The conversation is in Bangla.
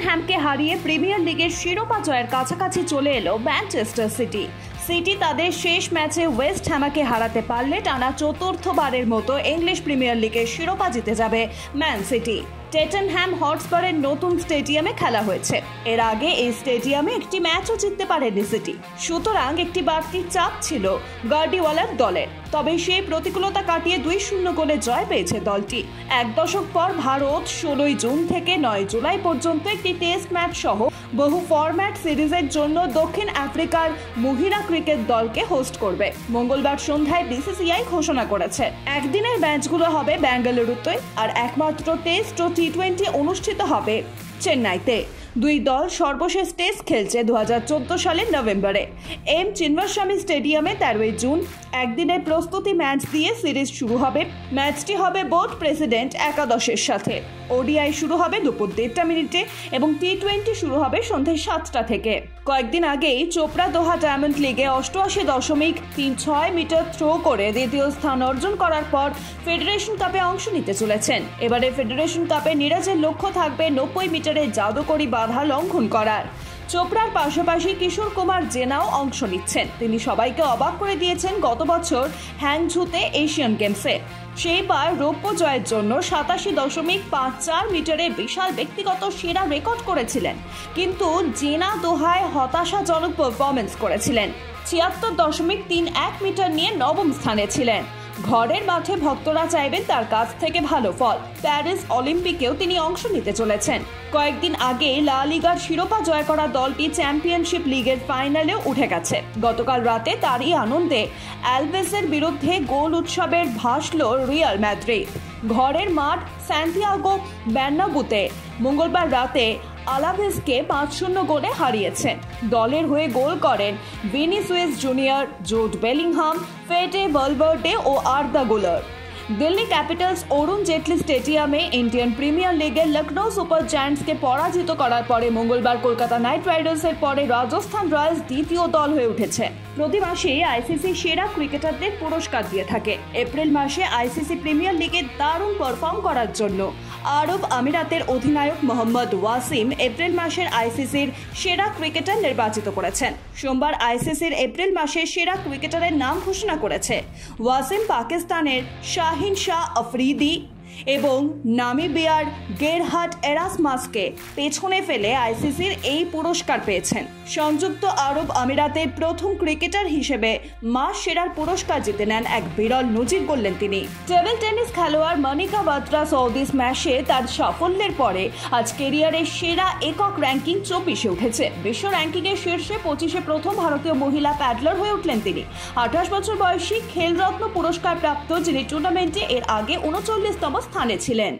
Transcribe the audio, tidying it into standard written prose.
টটেনহ্যামকে হারিয়ে প্রিমিয়ার লিগের শিরোপা জয়ের কাছাকাছি চলে এলো ম্যানচেস্টার সিটি তাদের শেষ ম্যাচে ওয়েস্ট হ্যামকে হারাতে পারলে টানা চতুর্থবারের মতো ইংলিশ প্রিমিয়ার লিগের শিরোপা জিতে যাবে ম্যান সিটি। টটেনহ্যাম হটস্পারের নতুন স্টেডিয়ামে খেলা হয়েছে। এর আগে এই স্টেডিয়ামে একটি ম্যাচও জিততে পারেনি সিটি, সুতরাং একটি বাড়তি চাপ ছিল গার্ডিওয়ালার দলের। তবে সেই প্রতিকূলতা কাটিয়ে 2-0 গোলে জয় পেয়েছে দলটি। এক দশক পর ভারত 16 জুন থেকে 9 জুলাই পর্যন্ত একটি টেস্ট ম্যাচ সহ বহু ফরম্যাট সিরিজের জন্য দক্ষিণ আফ্রিকার মুহিরা ক্রিকেট দলকে হোস্ট করবে। মঙ্গলবার সন্ধ্যায় বিসিসিআই ঘোষণা করেছে একদিনের ম্যাচগুলো হবে বেঙ্গালুরুতে, আর একমাত্র টেস্ট ও টি20 অনুষ্ঠিত হবে চেন্নাইতে। দুই দল সর্বশেষ টেস্ট খেলছে 2014 সালের নভেম্বরে এম চিন্নাস্বামী স্টেডিয়ামে 13 জুন। একদিনের প্রস্তুতি ম্যাচ দিয়ে সিরিজ শুরু হবে। ম্যাচটি হবে বোর্ড প্রেসিডেন্ট একাদশের সাথে। ওডিআই শুরু হবে দুপুর 1:30 মিনিটে এবং টি20 শুরু হবে সন্ধ্যে 7টা থেকে। কয়েকদিন আগেই চোপড়া দোহা ডায়মন্ড লিগে 88.36 মিটার থ্রো করে দ্বিতীয় স্থান অর্জন করার পর ফেডারেশন কাপে অংশ নিতে চলেছেন। এবারে ফেডারেশন কাপে নিরাজের লক্ষ্য থাকবে 90 মিটারের জাদুকরি বাধা লঙ্ঘন করার। চোপড়ার পাশাপাশি কিশোর কুমার জেনাও অংশ নিচ্ছেন। তিনি সবাইকে অবাক করে দিয়েছেন গত বছর হ্যাংঝুতে এশিয়ান গেমসে। সেইবার রৌপ্য জয়ের জন্য 87.54 মিটারে বিশাল ব্যক্তিগত সেরা রেকর্ড করেছিলেন, কিন্তু জেনা দোহায় হতাশাজনক পারফরমেন্স করেছিলেন। 76.31 মিটার নিয়ে নবম স্থানে ছিলেন। ঘরের মাঠে ভক্তরা চাইবেন তার কাছ থেকে ভালো ফল। প্যারিস অলিম্পিকেও তিনি অংশ নিতে চলেছেন। কয়েকদিন আগে লা লিগার শিরোপা জয় করা দলটি চ্যাম্পিয়নশিপ লিগের ফাইনালেও উঠে গেছে। গতকাল রাতে তারই আনন্দে অ্যালভেসের বিরুদ্ধে গোল উৎসবের ভাসল রিয়াল মাদ্রিদ। ঘরের মাঠ সান্তিয়াগো বার্নাব্যুতে মঙ্গলবার রাতে আলাভেসকে 5-0 গোলে হারিয়েছেন। দলের হয়ে গোল করেন ভিনিসিয়াস জুনিয়র, জুড বেলিংহাম, ফেডে ভালভার্ডে ও আর্দা গুলার। দিল্লি ক্যাপিটালস অরুণ জেটলি স্টেডিয়ামে ইন্ডিয়ান প্রিমিয়ার লিগের লখনৌ সুপার জায়ান্টসকে পরাজিত করার পরে মঙ্গলবার কলকাতা নাইট রাইডার্সের পরে রাজস্থান রয়্যালস দ্বিতীয় দল হয়ে উঠেছে। প্রতি মাসে আইসিসি সেরা ক্রিকেটারদের পুরস্কার দিয়ে থাকে। এপ্রিল মাসে আইসিসি প্রিমিয়ার লিগে দারুণ পারফর্ম করার জন্য আরব আমিরাতের অধিনায়ক মোহাম্মদ ওয়াসিম এপ্রিল মাসের আইসিসির সেরা ক্রিকেটার নির্বাচিত করেছেন। সোমবার আইসিসির এপ্রিল মাসের সেরা ক্রিকেটারের নাম ঘোষণা করেছে। ওয়াসিম পাকিস্তানের শাহিন শাহ আফ্রিদি এবং নামিবিয়ার গেরহার্ড এরাসমাসকে পেছনে ফেলে আইসিসির এই পুরস্কার পেয়েছেন। সংযুক্ত আরব আমিরাতের প্রথম ক্রিকেটার হিসেবে মাস সেরার পুরস্কার জিতে নেন এক বিরল নজির গড়লেন তিনি। টেবিল টেনিস খেলোয়াড় মনিকা বাত্রা সৌদি স্ম্যাশে তার সাফল্যের পরে আজ কেরিয়ারের সেরা একক র্যাঙ্কিং 24-এ উঠেছে। বিশ্ব র্যাঙ্কিংয়ের শীর্ষে 25-এ প্রথম ভারতীয় মহিলা প্যাডলার হয়ে উঠলেন তিনি। 28 বছর বয়সী খেলরত্ন পুরস্কার প্রাপ্ত যিনি টুর্নামেন্টে এর আগে 39তম স্থানে ছিলেন।